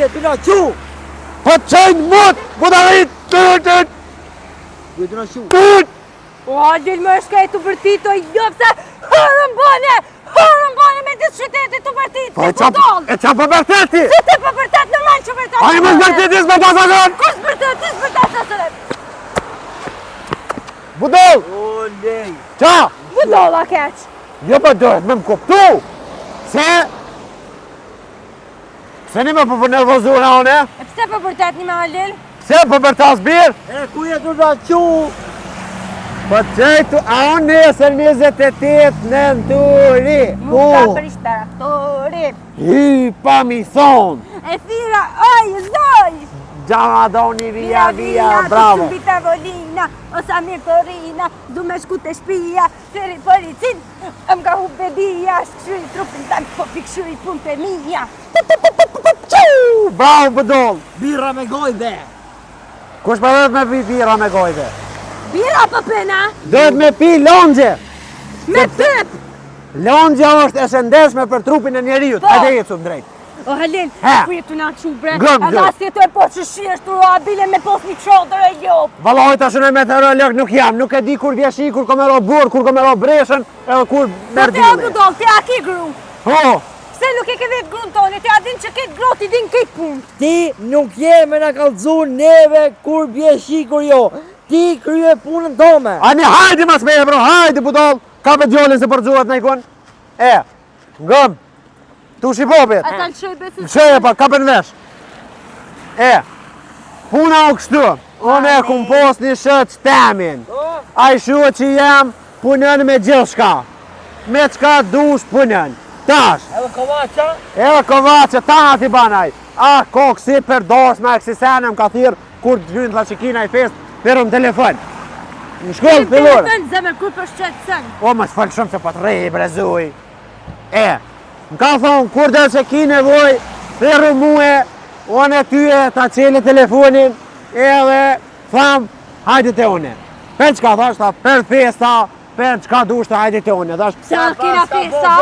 tjetë, bina qu! Po të qëjnë mut, budarit! Bina qu! O, Adil më është ka e të vërtit, o jopse, hërën bane me disë qytetit të vërtit, si budol! E qa për vërteti? Si ti për vërtet në lanë që vërtet? A i më vërtetis me pasakon? Kus vërtet, tis vërtet të sërët? Budol! O, lej! Qa? Budol, a keq? Jo për dohet me më kuptu! Se një me për nervozura one? E pse për vërtet një me Adil? Se për vërtas birë? E ku jetë në qu? Po qëjtu, a unë nesër 28 nënturi. Mu ka për ishtë traktori. Hy, pa mi thonë. E thira, oj, zoj! Gjama doni via, bravo. Të shubi tavolina, o sa mirë torina, du me shku të shpia, feri policin, më ka hu bedia, shkëshuri trupin tanë, po pikëshuri pun për mija. Bravo, Budol. Birra me gojve! Kush për dhët me pi bira me gojve? Bira për pena, Dhët me pi longje. me pëp! Longja është e shëndeshme për trupin e njeriut. Po. Hajde jetë su drejt. O Halil, Ha. ku jetu nga qubre, Gëm, edhe gëm. as jetu e po që shirështu o abile me pos një qodër e jop. Valoj të shënë meteorolog nuk jam, nuk e di kur vjeshi, kur ko me ro burë, kur ko me ro breshën, edhe kur Po te a merdime. budol, te a ki gru. Po, Se nuk e ke vetë grun toni, te a din që ketë grot, i din ketë pun. Ti nuk je me në kalëzu neve kur bje shi kur jo. Ti krye punën tome. ani hajdi mas me e bro, hajdi Budol. Ka për gjolin se përgjuhat në ikon. Ngëm, tu shqipopit. Ata lëshoj besë Qëje pa, ka për në vesh. Puna o kështu, unë e kum post një shët temin. A i shua që jam punën me gjithë shka. Me qka dush punën. Tash, Edhe kovaqa? edhe kovace, ta ati banaj. Kokë si për dos me eksisenem ka thirë kur të hynë të laqikina i fest, përëm telefon. Në shkollë të lore. Telefon zemër kur për shqetë sën. O, më s'falë shumë se po të rej, brezuj. Më ka thonë, kur dhe që ki nevoj, thirë muë, unë e tyje ta qeli telefonin, edhe thamë, hajde të une. Për qka thash, ta për festa, për qka dush të hajde të une. Thash, Se a kina festa?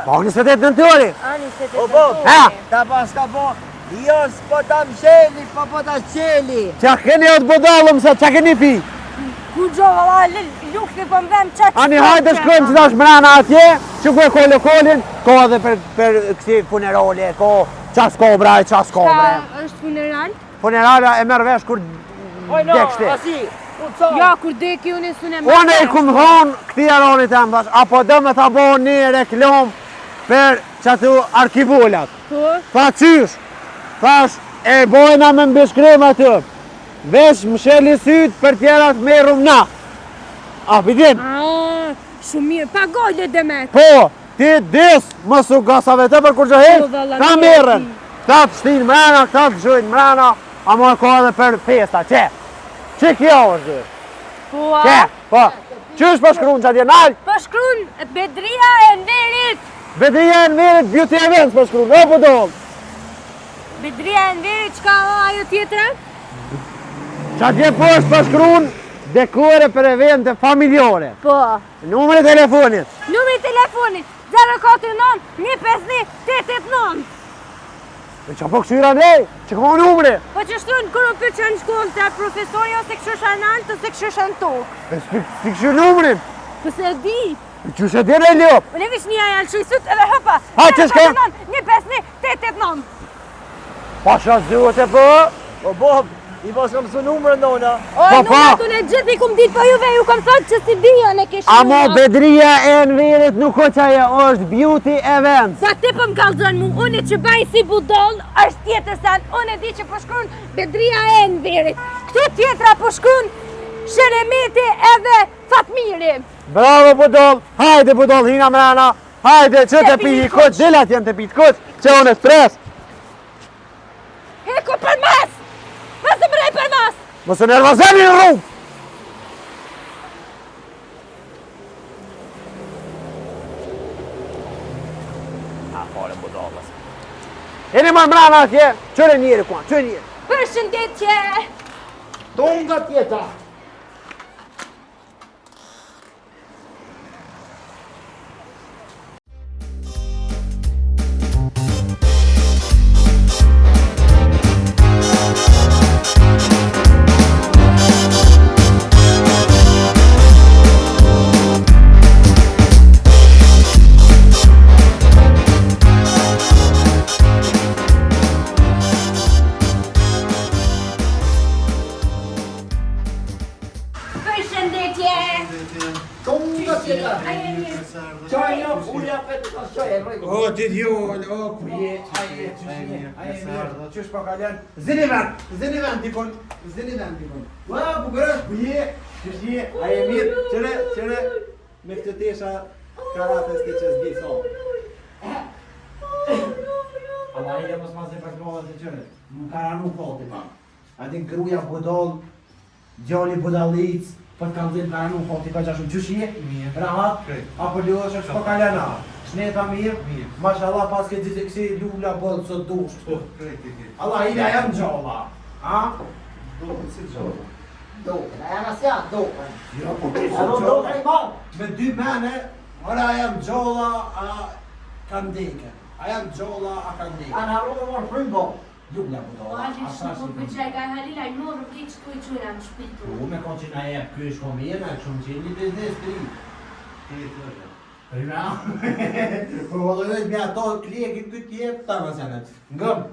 po 28 nëntori. Ani se të O Bob, Ha? ta pas ka bo, jo s'po ta msheli, po ta qeli. Qa keni o të budallëm se qa keni pi? Ku gjo, valla, lukë të pëmdhem qatë. Ani hajde shkojmë që dash mrana atje, që ku e kolin, ko edhe për kësi funerole, ko qas kobraj, qas kobre. Është funeral? Funerala e merr vesh kur Oj no, dekshti. asi, u co? Ja, kur deki unë e sunë e Unë i kum thonë këti aronit e më thash, apo do me ta bo një reklam për qatu arkivullat. Po? Tha qysh, thash e bojna me mbishkrim aty. Vesh më sheli sytë për tjerat me rumna. A pidin? Shumë mirë, pagojle demet. Po, ti dis mësu gasave të për kur që hejt, Po, valla, ta mirë merren. ti. Ta të shtinë mrena, ta të gjojnë mrena, a më ko edhe për festa, që? Që kjo është dhe? Po, Që? Po, qysh për shkruun që atje nalë? Po shkrun Bedria e Nverit. Bedria e Nverit beauty events për shkruun, o Budol. Bedria e Nverit, qka o ajo tjetra? Që atje po është për shkruun dekore për evente familjore. Po. Numri telefonit. Numri telefonit 049 151 889. E që po këshyra nej, që ka numri. Po që shtunë kërë për që në shkollë të profesori ose këshysh anë të se këshysh anë tokë. E s'pi këshyr numrin. Po se e di. Që shë dire e ljop. Unë e vish një janë shujësut edhe hëpa. Ha, që shka? 151 889. Pa shë zuhet e po. O Bob, i mos kam su numërën nona. O, Po, numrat unë e gjithë i kum ditë po juve ju kam thotë që si dhja në kesh Amo Bedria e Nverit nuk o qaja është beauty events. Sa ti po më kallzon mu, unë që baj si budol, është tjetër san, unë e di që po shkruan Bedria e Nverit. Këtu tjetra po shkruan Sheremeti edhe Fatmiri. Bravo Budol, hajde Budol, hina mrena. Hajde, që të pi i kuq, dilat janë të pi të kuq, që unë e stres. Heku për mas! Masë më rej për mas! Mësë nervazeni në rrugë. Jeni më mrana atje, qëre njeri kuan, qëre njeri. Përshëndetje! Tunga tjeta. që ka? Qaj një ullja petë të qaj e rrejtë. O, ti djoll, o, ku je, aje mirë, qësh pa kalen? Zini vend, dikon. Ua, bugërës, ku je, qësh je, aje mirë, qëre, me këtë tesha karatës ti që s'di so. Allah i mos ma se përklohet e qëre, më karanu foti pa. Adin kruja budol, djali budalic, për të kanë zinë karanu foti pa qashun, qësh je? Rahat, apo ljosh është po kalena. Shneta mirë, mashallah pas ke gjithë kësi lula bëllë sot dush kështu. Allah i da jam gjolla, a? Si gjolla? Doke, a janë asja, doke. Jo, po që A do doke i ma? me dy mene, ora jam gjolla, a kanë dike. A jam gjolla, a kanë dike. A në arru më frymë bo. Lula budolla, Halish në po përgjaj ka halila i morëm ki që tu i qujna në shpitu. me konë që na jep, kjo është komina, shumë që një biznes të ri. Rina? Po vëllë veç me ato klekit këtë jep, ta në senet. Ngëm.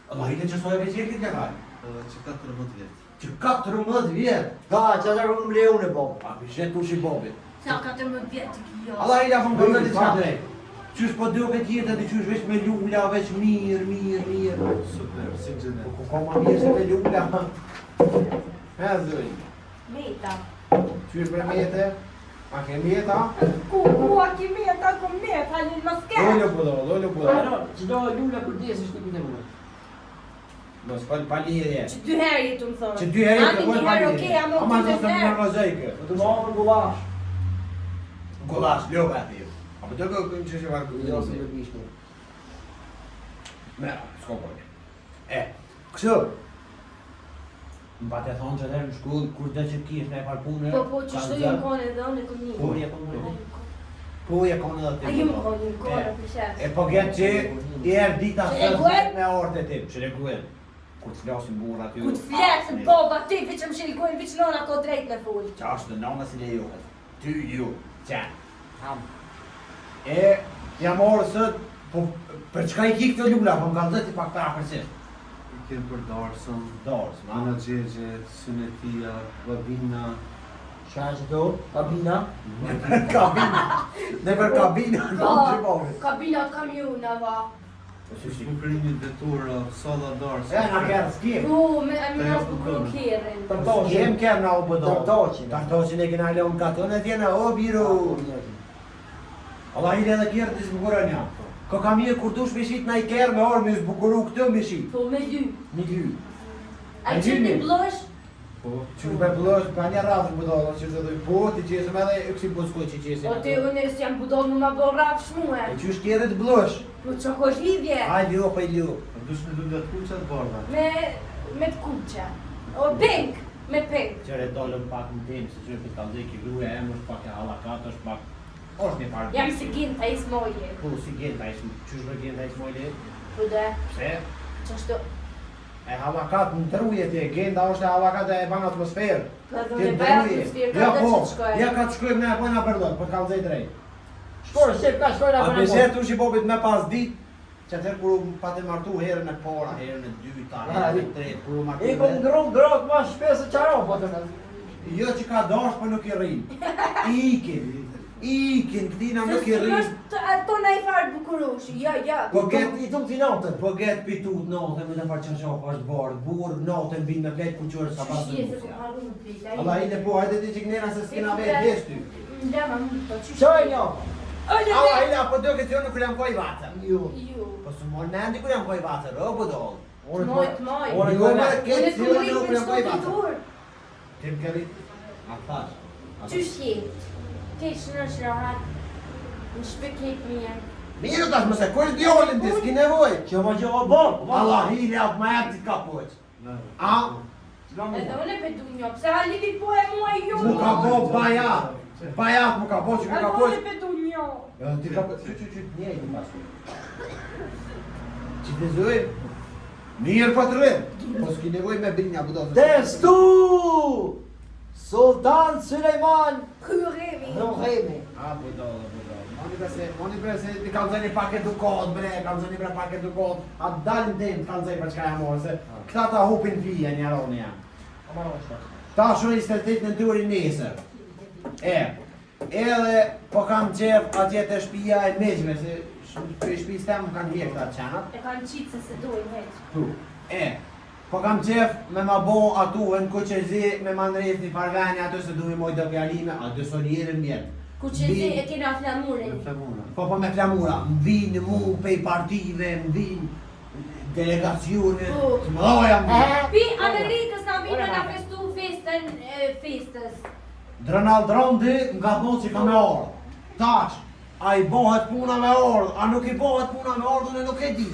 Allah i të që sojë veç jekit ka kaj. Që 14 vjetë. Që 14 vjetë. Ka, që të rrëmë leune bo. A pishet u shi bobit. Sa 14 vjetë të kjo. Allah i da fëm këtë të qa drejt. Qysh po do këtë jetë dhe qysh veç me lula, veç mirë. Super, si gjenet. Po ku ma mirë se me lula. He zëj. Meta. Qysh me mete? A ke meta? Ku a ki meta, ku meta, halin më s'ke. Lullu budo. Aro, që do lula për desë është të këtë më. Mos fal pa lidhje. Që 2 herë tu më thonë. Që 2 herë Ani një herë okej, ama Ama të do të më rozojke. Do të më ofër gulash. Gulash, ljoba ti. Apo do të këmë që varku. Jo, se të bishtu. Me, s'ko pojnë. Kështu. Më pa të thonë që dhe në shkull, kur dhe që kish në e par punë. Po, që shtu ju më kone dhe unë e kom një. Po, je konë. Po, je konë edhe A ti. ju më kone një kone për shesë. E po gjetë që i erë dita Që reguel? me orët e tim, që reguel. Kur të flasin burra ty. Ku të fletë në boba ty, vi që më shilgojnë, vi që nona ko drejt me full. Qa është në nona si lejohet. Ty ju, qenë. Ham. E, jam orë sët, po për çka i ki këtë lula, po më kanë dhëti pak ta përqisht. I kemë për Darsën, Dorës, ma. Ana Gjegje, Synetia, Babina. Qa që do? Kabina? Kabina. Ne për kabina, në Ka, gjibove. kabinat kamiona, va. Bukrimi Detura, Salla Darsën. E, na kërë s'kim. Po, me nësë bukru kjerin. S'kim kërë na u bëdo. Tartoqin. Tartoqin e kena leon katon e tjena, o biru. Allah i edhe kjerë të zbukurën ja. Ko kam një kur dush me shit na i kërë me orë me zbukuru këtë me shit. Po, me dy. Një ly. A që një blosh? Po, Që me pëllosh, ka një rafë bëdo, që të dojë po, ti qesëm edhe kësi buskoj që qesim. O ti unë si jam budon më ma bo rafë shmue. E që shkjerë të blosh. Po që ko zhidhje? Aj ljo, pa i ljo. dush me lullat kuqat bardha. Me të kuqe. O pink, me pink. Qëre dollëm pak në tim, se që për të ndoj ki gruja e më është pak e halakat, është pak... është një parë... Jam si ginta i smoje. Po, si ginta i smoje. Qysh me ginta i smoje? Po dhe, Pse? qështu. E halakat në truje ti, genda është e halakat e ban atmosferë. Po dhe Ti me në bërë truje. të stirë, Ja ka po, dhe që të shkoj. ja ka të shkojmë ne e pojna bërlot, për ka vëzej drejt. Shkore, shqip ka shkojnë A apo në bezet u shqipopit me pas dit, që atëherë kur u pati martu herën e para, herën e dyta, herën e tretë, kur u martu I ku ngrum grot ma shpesë qaron, po të me... Jo që ka dash, për nuk i rrinë. Ikin, këtina nuk i rrinë. Ato na i farë bukurushi, ja. Po I get, tum t'i natën. po get pitut natën, me të farë qërqohë është bardë, burë natën binë me plejtë kuqërë sa pasë Qështje se musja. ku haru në pita. Allah i dhe po, hajde ti që kënena se s'kina vetë, desh ty. Ndema më të qështje. Qoj një? Allah i dhe, po do këtë jo nuk jam koj vatër. Ju. Ju. Po së mor nendi kur jam koj vatër, o po dollë. Moj. Ore, Jo, me Unë këtë të si unë rritë nuk me jam koj shto të vatër. dur. Tim këri, a thash. Qështje. Kesh në shrahat. Në shpekit mirë. Mirë tash mëse, kur është djollin ti, s'ki nevoj. Që më gjë o bom. Allah i dhe atë ma jep ti ka poq. A? Edhe unë e pe du një, pse halili po e mua jo. Mu ka po bajat. Bajat mu ka po që mi ka Edhe poq. unë e pe du një. Ti ka po, që njejtë pasu. Që të zoj? Mirë po të rrim. Po s'ki nevoj me brinja budo. Testu! Sultan Sulejman Kyremi. Rohemi. A, budo. Moni prese, ti kam zëni pak edukot, bre, kam zëni bre pak edukot. A dalin tim, kam zëni për çka jam orë, se këta ta hupin vija një aroni jam. Ta shumë i stërtit në turin nesër. Edhe po kam qef atje të shtëpia e meqme, se për shtëpisë tem kanë vjek të atë qenat. E kanë qitë se se dojnë heq. Tu. Po kam qef me ma bo atu në Kuqezi, me ma ndrejt një farveni ato se duhe moj do pjalime, ato soljerën vjetë. Kuqezi e kena flamurin. Po me flamura, më vinë mu pej partive, më vinë delegacione, të më doja më. Pi Amerikës na vinë na festu festës. Donald Trumpi nga thonë që ka me ardhë. Tash, a i bohet puna me ardhë, a nuk i bohet puna me ardhë, unë nuk e di.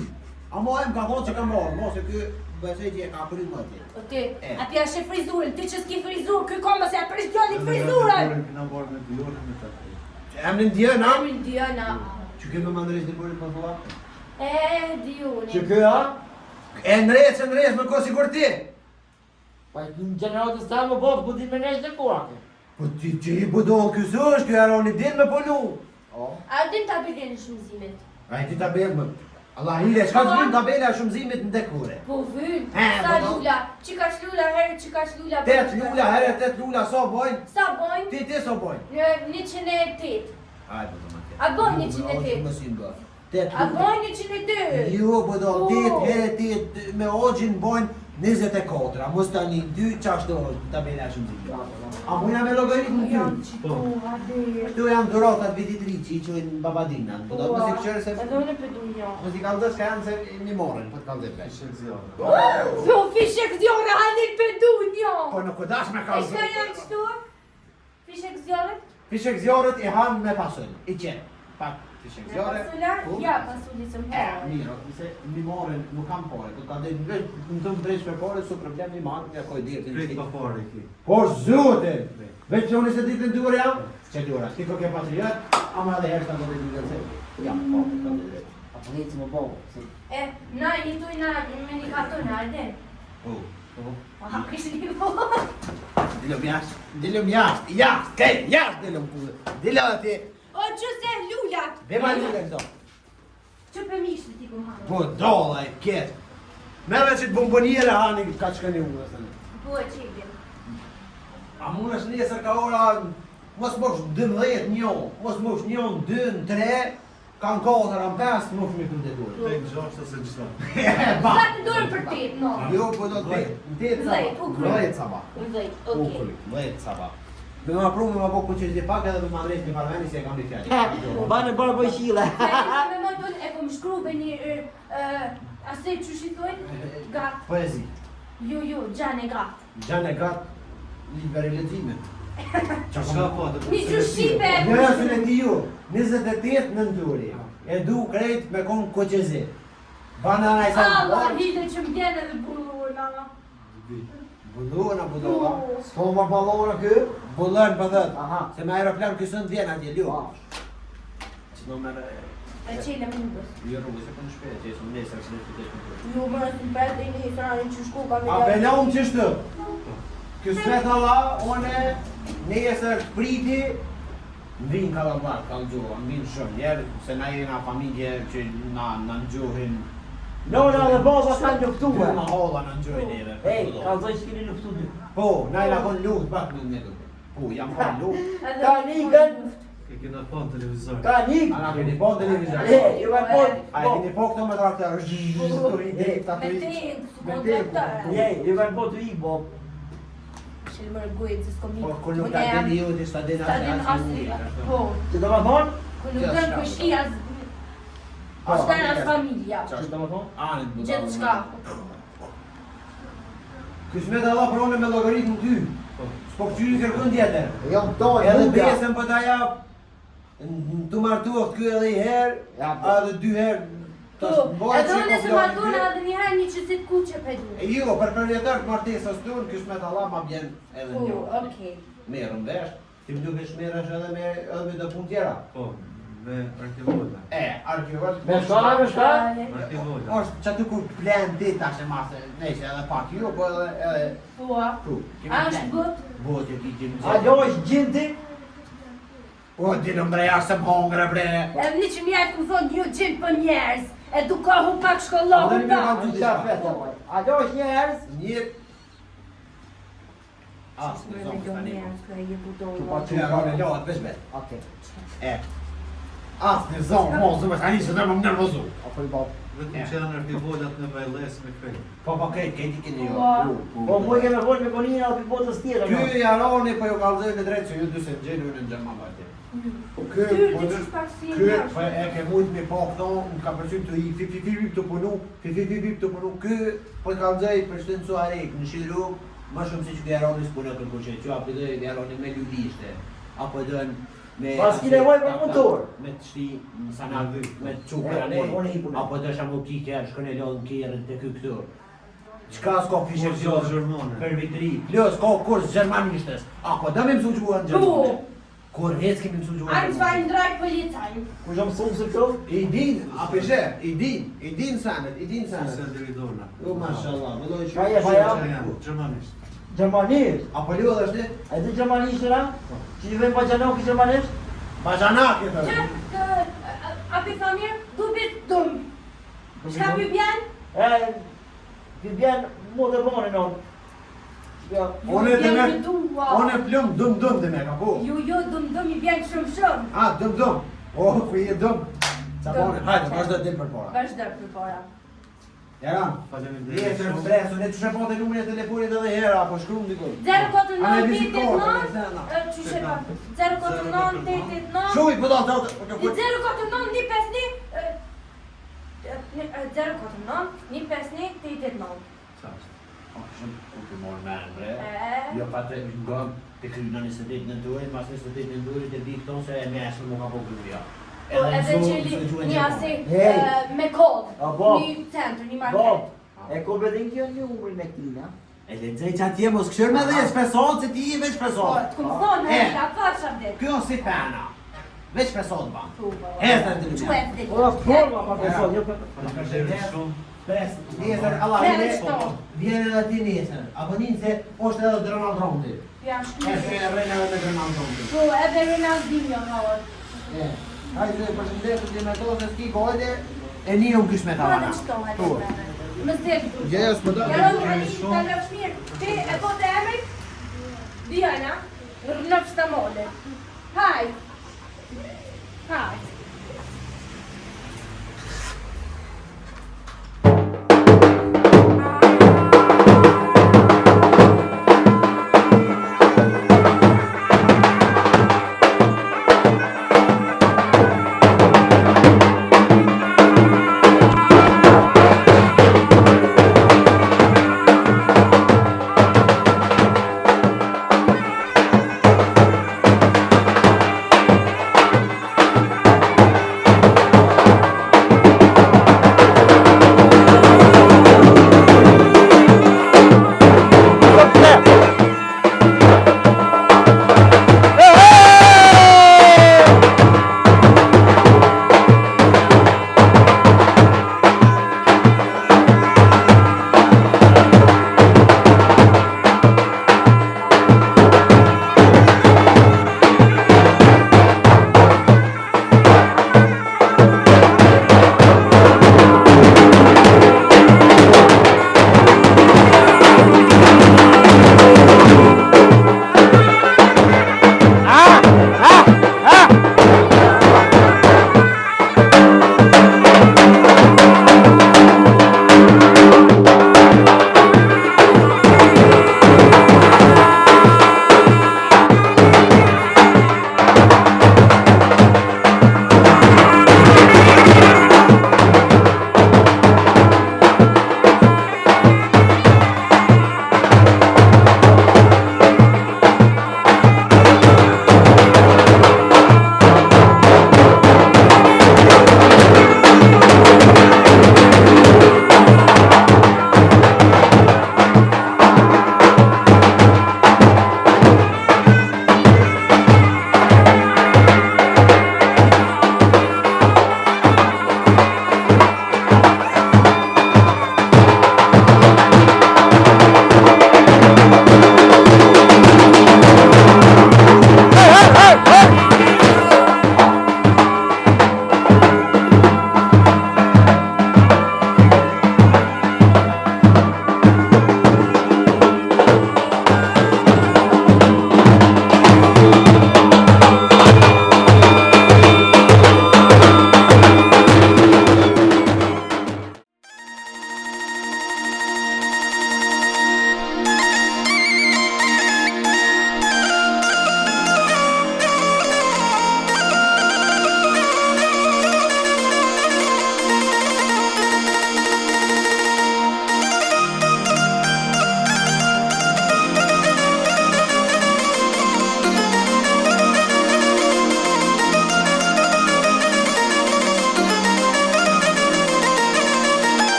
A mo e më ka thonë që ka me ardhë, mos e kë besej që e ka prit më tje. Okej, a pja she frizurën, ti që s'ki frizurë, këj koma se a prish gjallit frizurën. Këna borë me 2 orë me të të. Emrin djena? Emrin djena. Që këmë më ndrejsh të bërit më thua? Dioni. Që kë, ha? E ndrejsh me ko sigur ti. Pa në gjeneratës ta më bobë, bu di me nesh dhe kurake. Po ti që i budohë kësë është, kjo aroni din me punu. A din ta bëjnë në shumëzimit? A i ti tabel më. Allah hile, shka të bëjmë tabela e shumëzimit në dekure? Po vynë, He, sa po, lula, qika lula herë, qika lula 8 lula, herë 8 lula, so bojnë? Sa bojnë? Ti so bojnë? Në 108. Aj, po të më të. A bojnë 108? A bojnë 108? Jo, po do 8 herë 8 me ogjin bojnë 24, a mos tani 2 qashtë është tabela e shumëzimit. A mujna me logaritmë ty? Këtu janë dhurotat vititri që i qojnë babadinat. Po do të si këshërë se... Edhe unë për du një. Mos i kaldës ka janë se një morën, po të kaldës vesh. Ishek zjarë. Po fishek zjore, hanin për du një. Po nuk u dash me E kaldës. shka janë qëtu? Fishek zjarët? Fishek zjarët i hanë me pasun, i qenë. Pak fishek Me zjarë. pasular? Ja, pasulit së më Mirë, se një morën nuk kam pore. Do ka dhe në të më dresh me pore, su problem një marë, një koj dirë. Krejt pa pare ki. Por zote! Veç që unë se ditë në dyre jam? Që dyre, ti ko ke patriot, ama dhe herë të në dhe dyre se... Ja, po, të në dhe. A po një që më bobë. Na jetojna me një katona, ajde. Po. Aha, kishë një po. Dilëm jashtë, jashtë, dilëm ati. O, që se lullat. Dhe ma lule këto. Që për mishë ti ku hanë? Po, dolla e ketë. Mere që të bomboniere hani ka që këni unë, dhe Po, e qibje. a mund është nesër ka ora, mos mosh 12, njohë, mos mosh 1, 2, 3, kanë 4, 5, mosh me këtë durë. Tek 6 ose qëta. Sa të dorën për ti, no. Jo, po do të ditë Dhejt, saba. Dhejt, okej. 10 saba. Me ma pru me ma po kuqesh një pak edhe me ma drejt një farveni se e kam një fjallë. Banë bërë për shile. Me më tonë e kom shkru për një, ase që shithojnë, gatë. Poezi. Jo, gjanë e gatë. Gjanë e gatë, liber e lexime. Shka po të Një që shqipe. Njëra së në ti ju, 28 në nduri. E du krejt me konë kuqezi. Bana na i sa në Allah, borë. hile që më vjen edhe bullurna. Bullona, s'po më ballona kë? Bullon për thët. Aha. Se me aeroplan kësë në vjen atje, ljo. Që në mërë... E qele më nëbës. Jo rrugë, se për në shpejt, që jesë më nesër, që në të tesh më kërë. Jo, më nësë në përë dhe një hisranin që shku ka A belon qështu? Kësmet Allah, one nesër priti, në vinë Kalabat, kalëgjohë, në vinë shumë njerë, se na jena familje që na nëgjohin. Nona dhe baba kanë luftuar. Na holla në nëgjojnë neve. Ej, ka zoj që keni luftu dy. Po, na i la konë luft, bak në në luft. Po, jam konë luft. Ka nikën, E kena pa në televizor. ka nikë. A na keni po në televizor? E, ju me po. A e keni po këto me traktor? Zhhhhh, i ta Me të i. tingë, su Me kontraktare. Jej, ju me po të ikë, bo. Shilë më rëgujtë, se s'ko Po, mikë. kur nuk ta deni ju, di s'ta deni Ta din asri. Po, Që do më thonë? kur nuk dënë këshia, shkajnë as familja. Që do më thonë? Anit më Gjithë shka. Kësmet Allah prone me logaritmë ty. S'po këqyri kërkën tjetër. Jo më tojnë, Edhe bubja. besën për ta jap. Të martuoft ky edhe i herë, Ja, po. edhe 2 herë. Po, edhe unë se martuna edhe njëherë një qësit kuqe për du. Jo, për përvjetar të martesës tunë, kësmet Allah ma bjen edhe Po, një. okej. Merë në vesh, ti më duke shmerësh edhe me do punë tjera. Po, me arkeologa. Arkeolog. Me shka, me shka? Arkeologa. Është që aty kur plen ti tash e masë, nejse edhe pak jo, po edhe Po, a? tu. A është bët? Botë ti që A do është gjinti? O, di në mbreja se më hongre bre. Edhe një që mjajtë ku thonë një gjimë për njerës. Edukohu pak shkollohu Edhe një ta. me kanë Qa fete, oj. A do është njerës? Një... Asnjë zonë tani. Tu pa budol. që janë lohat veç vet. Okej. E. Asnjë zonë, mos më tani se do më nervozu. Apo i bab. Vetëm që janë arkivolat në vajles me krejt. Po këtë keni Ua. jo. Po mu kemi vol me konin apo botës tjetër. Ky jaroni po ju kallzoi në drejtë se ju dy se gjeni në xhaman vati. Ky Ty po ti çfarë pasi ky po e ke mujt me po këto, më ka pëlqyer të i fi të punu, fi të punu. Ky po i kallzoi për shtën suarek në shidru, më shumë se që jaroni s'punon kërko që që apo do jaroni me lulishte. Apo do me Pas ki nevojë për motor. Me të shti në sanat, me të çupra ne. Apo do shamu kike, shkon e lodh kerën te ky këtu. Çka s'ka fisher Kurse gjermane. për vitri. Plus ka kurs gjermanishtes. Ako do më mësu gjuhën gjermane. Kur hec kemi mësu gjuhën. Ai zvajnë drejt policajnë. Ku jam mësuar se këto? I din, a peshe, i din sanet, i din Se sanet. drejtorna. O mashallah, më doj Ka e shumë. baja? Që janë gjermanisht. Gjermanisht. Apo lu edhe shte? A di gjermanisht era? Që i vjen bajanoki gjermanisht? Bajanak e Që thë. api famir, dubit dum. Çka pi bjen? Ti bjen mu dhe bone non. Ja. One Ju të me, bjen dua. one plum dum dhe me ka po. Ju dum i bjen shumë. A, dum. O, ku je dum. Qa bone, hajde, vazhdo del për para. Vazhdo për para. Jaran, Faleminderit jetër shumë. stresu, ne të shëpote numrin e telefonit edhe hera, apo shkruam diku. 049 që shepa 049 Shuj, po do të 049 151 049 151 889. Jo pa të ngam të kryna një sëtit në durit, mas një sëtit në durit e di këton se e mesën mu ka po gruja. Po edhe qeli një asi Hey. me kod, A, bo. një centër, një Bob, market. e ko bedin kjo një umrin e këtina? E lexoj që atje mos këshër me dhe shpeson se ti i veç Po, shpeson. të këmë thonë, E. ka farsha dit. Kjo si pena. Veç shpeson ba. Po, Erdhe në të Quet dit. Po, forma pa person, jo për... Faleminderit shumë. Pres, nesër, Allah, Kere vjen qëto. vjen edhe ti nesër. Apo njën se është edhe Donald Trumpi. Jam E shknjë. shë e rejnë edhe me Donald Trumpi. Po, edhe Ronaldinho në orë. E, hajde të përshëndetë të me to se s'ki kohëte, e një unë kish me ta Po, vana. edhe qëto, edhe. Më zdekë du. Ja, s'po do. Jaron, ta lëpsh mirë. Ti e po të emri? Diana, në fështë mode. Hajde. Hajde.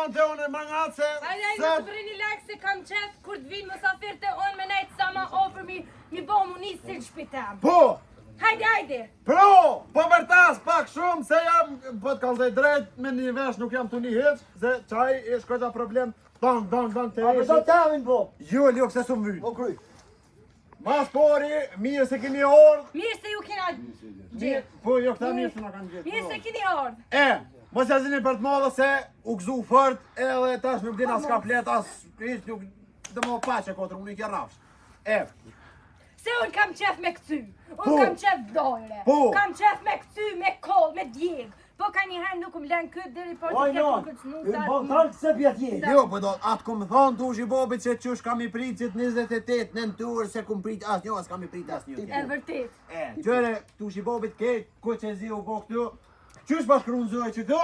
monte unë mangace. Hajde, mos bëni like se kam qef kur të vinë mosafirët e unë me nejtë sa ma ofër mi bo mu nisë si në shpitem. Po! Hajde! Pro! Po vërtas pak shumë se jam, po të kalzoj drejt, me një vesh nuk jam të një heq, se qaj ish këta problem, don të A përdo të amin po? Jo, se su më vynë. Po kryj. Mas pori, mirë se keni ordë. Mirë se ju kena gjithë. Po, jo këta mirë se nga kanë gjithë. Mirë se keni ordë. Mos e zini për të madhe se u gëzu fort, edhe tash nuk din as ka flet, as hiç nuk dhe më paqe kotër, unë i kja rafsh. Se unë kam qef me këty, Po. unë kam qef dojre, Po. kam qef me këty, me koll, me djeg. Po ka njëherë nuk më len këtë deri po Oj, të ketë non, këtë në snusat. Balkan se pjatje. Jo, po do, atë kom thonë të ushi bobit se qysh kam i pritit 28 në nëntur se kom prit as një, as kam i prit as një. E vërtet. Qëre, të ushi bobit kejt, ku që zi u bo këtu, qysh pa shkrunzoj që këtu?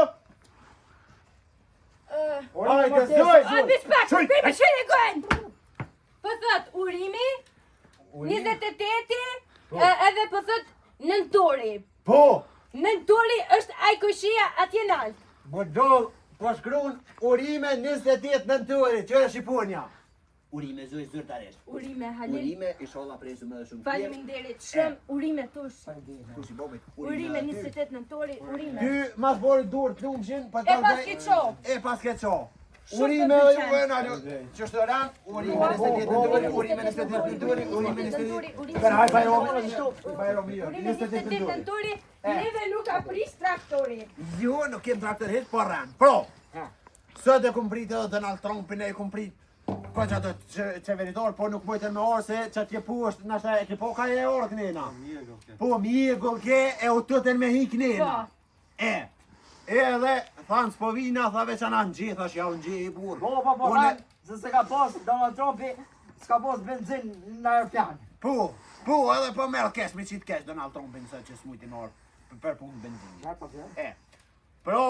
Hajde, zdoj! A, bispek, bimë shire gojnë! Po thot, urimi, 28-ti, edhe po thot, nëntori. Po! Nëntori është ajkoshia atje nalt. Më dollë, po shkrun urime 28 nënturi, qëre Shqiponja. Urime zoj zyrtaresht. Urime halil. Urime i sholla presu me dhe shumë Faleminderit, shumë urime tush. Kushi bobit. Urime 28 nëntori, urime. Ty mas bori dur të lumshin, E pas ke qo. E pas ke qo. Shumë Urime të ju pëlqen. e nalë, që shtë ran, urime 28 nënturi, urime 28 nënturi, urime 28 Për haj bajromi jo, Urime 28 nëntori, neve nuk ka prish traktori. Jo, nuk kem traktor hiç, po ran. Pro, sot e kum prit edhe të nalë trompin e kum prit ko që ato qeveritor, po nuk mojtë me orë se që t'je pu është, nashta e ke po ka e orë kënena. Po, mjegull ke e u tëten me hi kënena. Edhe, thanë s'po vina, tha veç anë në gjithë, është ja unë gjithë i burë. Po, han, se ka pas Donald Trumpi, s'ka pas benzin në aeroplan. Po, edhe po merë kesh, me qitë kesh Donald Trumpin, se që s'mujti morë për punë benzin. Pro,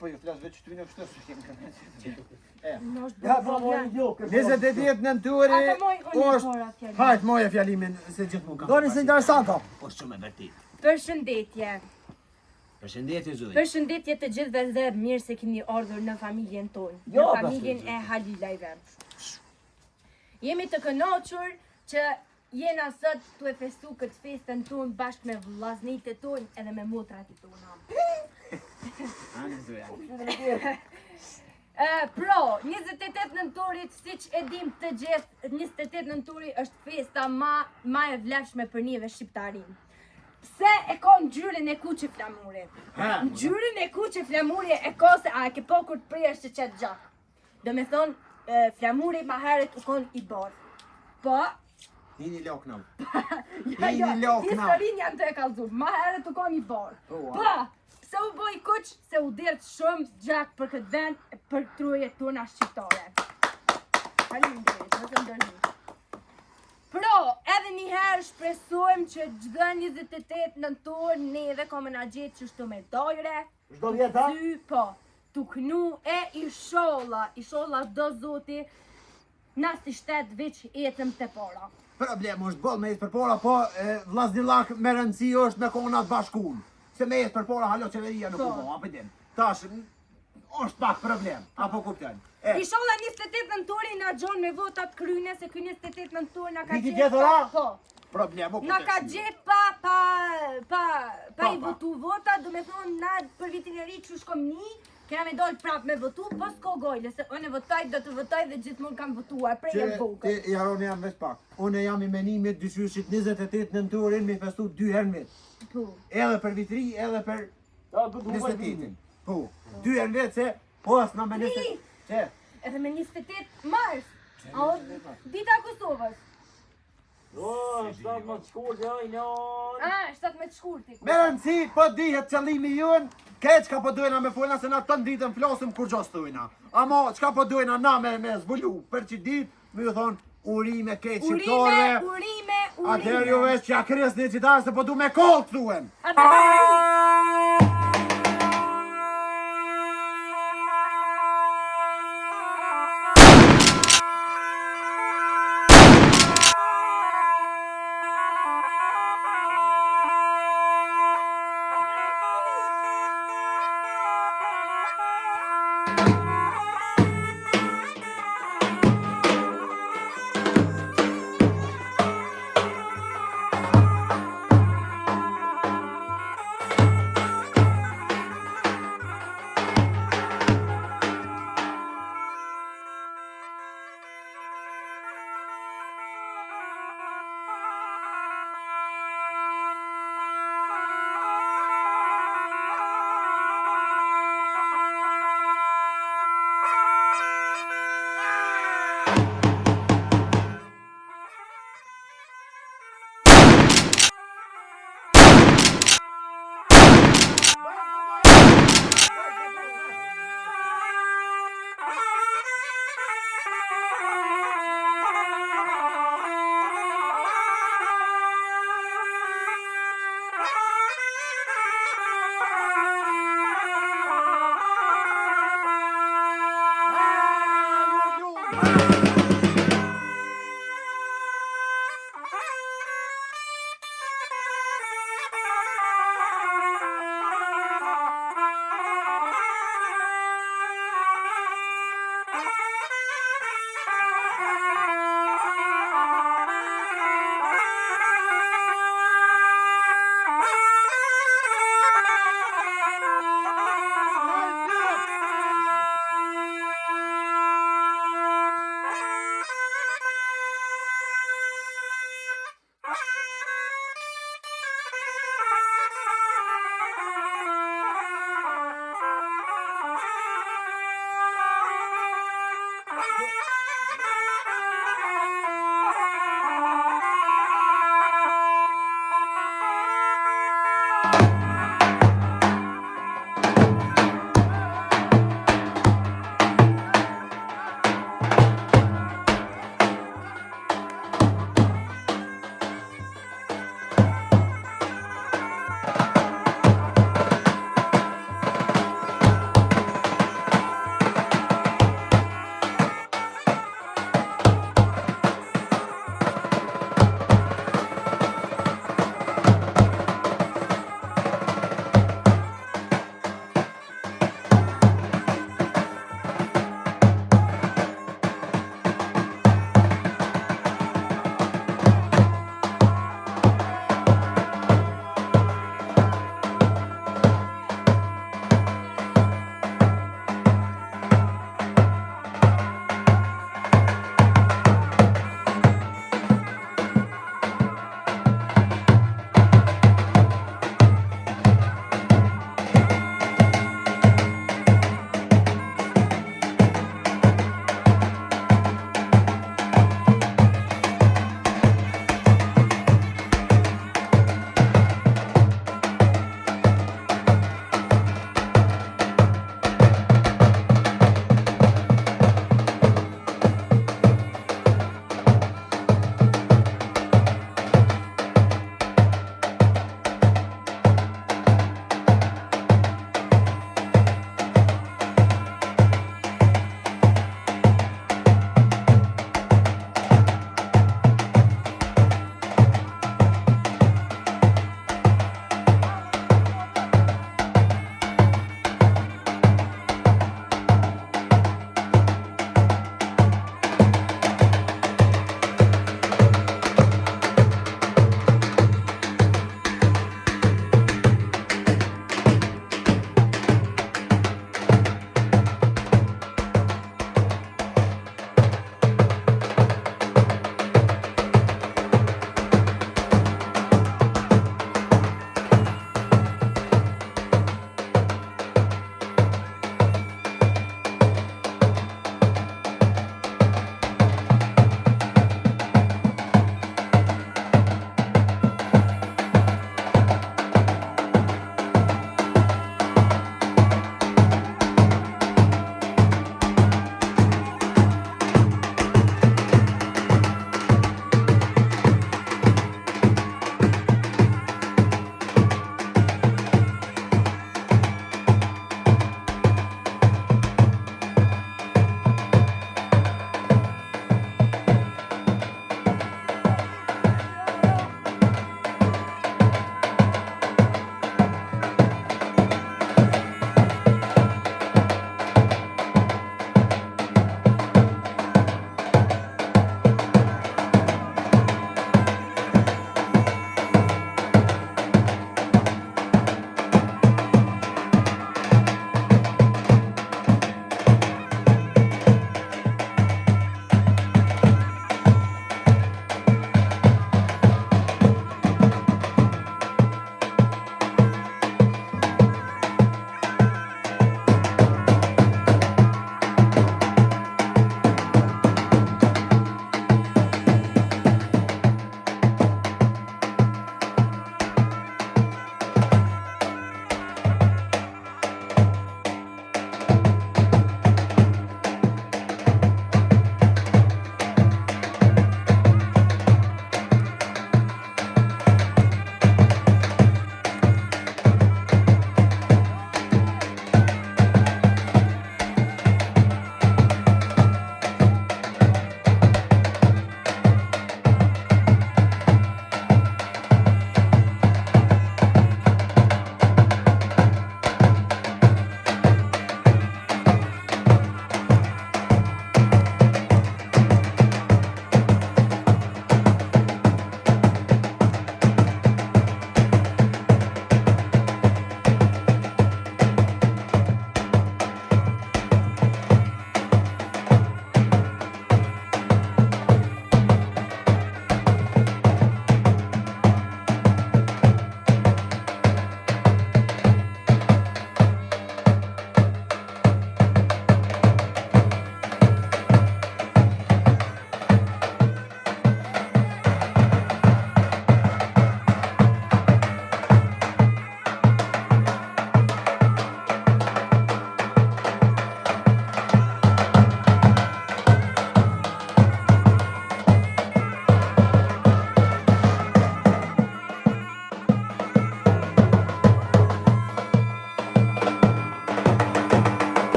po ju flasë veç të vinë kështu, së kemë kërë. Ja, po, mojë gjokë. 28 nënturi, Ata moj unë është, fora fjallin. hajtë moje fjalimin, se gjithë mu kam. Doni se interesant ka. është shumë e vërtit. Përshëndetje. Përshëndetje zuj. Përshëndetje të gjithëve dhe mirë se keni ardhur në familjen tonë, Jo, në pas familjen e Halilajve. Jemi të kënaqur që jena sot të e festu këtë festën tonë bashkë me vllaznit e tonë edhe me motrat e tona. Anë zuj. Pro, 28 nëntorit, siç e dim të gjithë, 28 nëntori është festa ma e vlefshme për neve shqiptarin. Pse e ka ngjyrën e kuqe flamuri? Ngjyrën e kuqe flamuri e ka se a e ke po kur të prijesh që qëtë gjak. Do me thonë, flamuri ma herët u kon i bardh. Po, Hini loknëm. jo, lokna. historin janë të e kalzur, ma herët u kon i bardh. Po, pse u boj kuq, se u dirtë shumë gjak për këtë vend, për trujet tona shqiptare. Faleminderit, më të ndërni. Pro, edhe njëherë shpresojmë që gjdo 28 nëntor ne dhe kome na gjetë që shtu me dojre, Çdo vjeta? ty, po, tu knu e i sholla do zoti, na si shtet veç ecëm të para. Problem është boll me jetë për para, po vllaznillak me rëndësi është me konat bashkun. Se me jetë për para halo qeveria nuk u Po. bo, apo din. Tash, është pak problem, apo kuptojnë. I sholla 28 nëntori na gjon me votat kryne, se ky 28 nëntor na ka Viti gjetë tjetër, a? po. Problemu Na ka gjetë pa i votu vota, do me thonë na për vitin e ri që shkom një, kena me dollë prap me votu, po s'ko gojle, se unë votaj, do të votoj dhe gjithmonë kam votuar, prej e vogël. Ti jaroni jam veç pak. Unë jam i menimit dyshyshit 28 nëntorin me festu 2 herë met. Po. Edhe për vitri, edhe për Ja, ku duhet 28-in. Po, 2 herë met se, po as na me 20. Që? Edhe me 28 mars, a o dita Kosovës. O, shtat më të shkurtë, oj, no. 17 shkurti. Me rëndësi, po dihet qëllimi jonë, keq ka po dojna me folna se na të ditën flasim kur gjo stojna. Amo, qka po dojna na me zbulu, për që ditë, me ju thonë, urime keq qiptore. Urime. Atëherë ju veç që ja kres një qitarë se po du me kollë të thuen.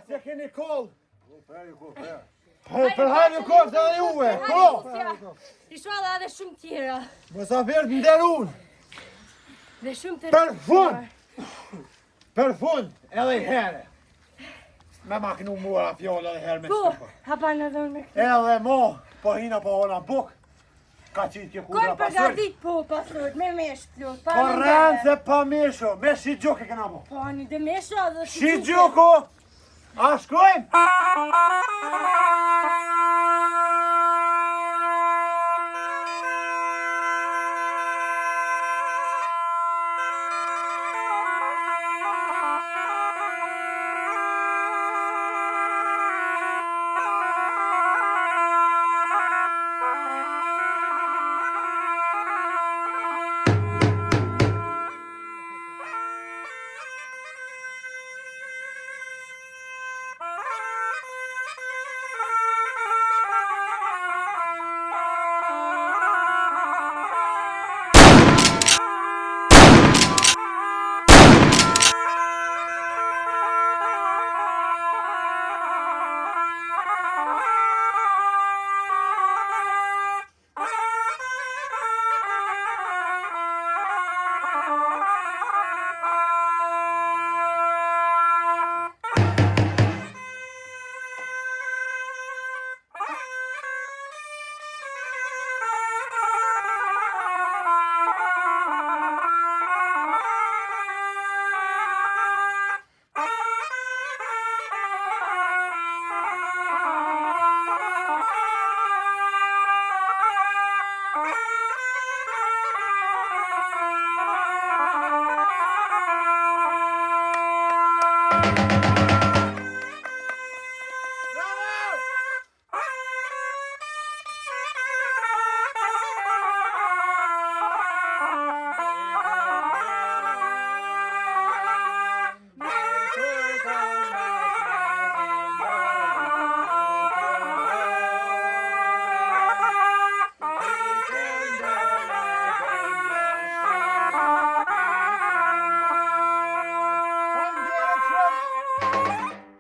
se keni koll. Për hajnë kohë të dhe juve, po! Inshallah edhe shumë tjera. Mosafir të nderun. Dhe shumë të Për fund, edhe i here. Me maknu mua fjolla dhe herë me Po, shtupa. hapa në dhënë me këtë. Edhe mo, po hina po hona buk. Ka qitë që kudra Kojnë përgatit po, pasur, me mesh plot. Po rënë se pa misho, me shi gjuke këna mo. Po, një dhe mesha dhe Shi gjuku, a shkojmë?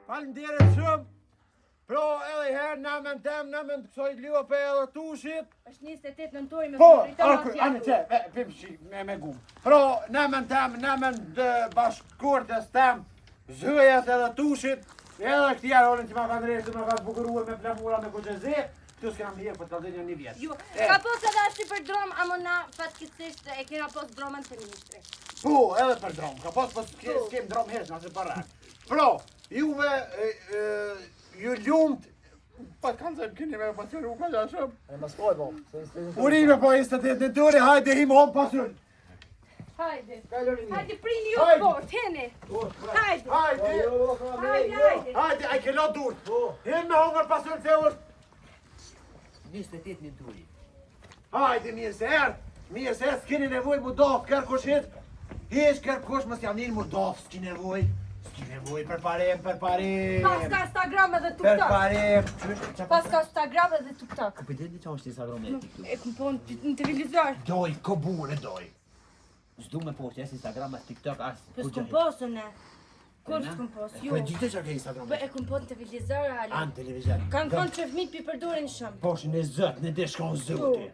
Falënderit shumë. Pro edhe herë namen tem, namen të kësoj lua për edhe tushit. Është 28 nëntori me Po, konfliton anë që, pim shi, me gumë. Pro namen tem, namen të bashkëkurtës tem, zhyjes edhe tushit, edhe këtjerë olën që ma kanë rejtë, ma kanë bukuruar me plamura me kuqezi, tu s'kena më hirë për të dhënjë një vjetë. Jo, ka pos edhe ashtu për drom, amo na fatkeqësisht e kena pos dromën të ministri. Po, edhe për drom, ka pos s'kem drom hesh, nëse për rrë. Pro, juve, ju lumt, pa kanë zëmë kini me pasur, u ka shumë. E më skoj, po. Urime po 28 nëntori, hajde him hom pasur. Hajde. Kalori një. Hajde prini ju Hajde. fort, hene. Hajde. Hajde, Hajde. hajde, ai ke lo dur. Him me hongër pasur se është. 28 nëntori. Hajde, mirë se s'keni nevoj mu dof, kërkushit. Hish kërkush mos janin mu dof, s'ki nevoj. S'ki nevoj, përparem. Pas ka Instagram edhe TikTok. Përparem. Pas ka Instagram edhe TikTok. Po përdeni që është Instagram e TikTok. E kum po në televizor. Doj, kobune doj. S'du me post, jes Instagram, as TikTok, as... Po s'kum posu ne. Kur s'kum posu, ju. Po gjithë që ke Instagram. Po e kum po në televizor, hali. Anë televizor. Kanë thonë që fëmijët pi përdorin shumë. Posh në zët, në deshkon zëti.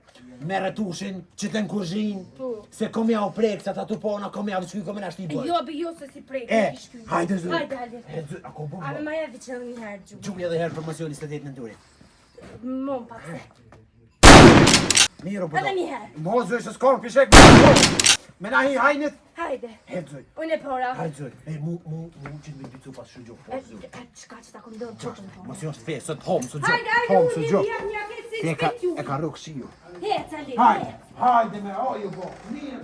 Merë tushin, që të në kuzhin, Po. se kom ja u prek, sa ta tu pona, kom ja u shkuj, kom e nashti bërë. Jo, be jo se si prej. Hajde zë. Hajde, hajde. Ako bu A me ma javi që një herë gjumë. Gjumë edhe herë promocioni 28 nënturi. Mon pa pse. Miru po do. Edhe një herë. Mo zë, se s'kom pishek, me na hi hajnit. Hajde. Hajde zë. Unë e pora. Hajde zë. E mu që të me bicu pas shëgjoh. Qka që ta këndonë qotën po. Mos jo është fe, sot hom, sot Hajde, gjoh. hajde, Hom, unë sot një gjoh. vjerë një këtë si që këtë ju. E ka rukë shiu. Hec, Ali, Hajde, hec. hajde me oju po. Mirë.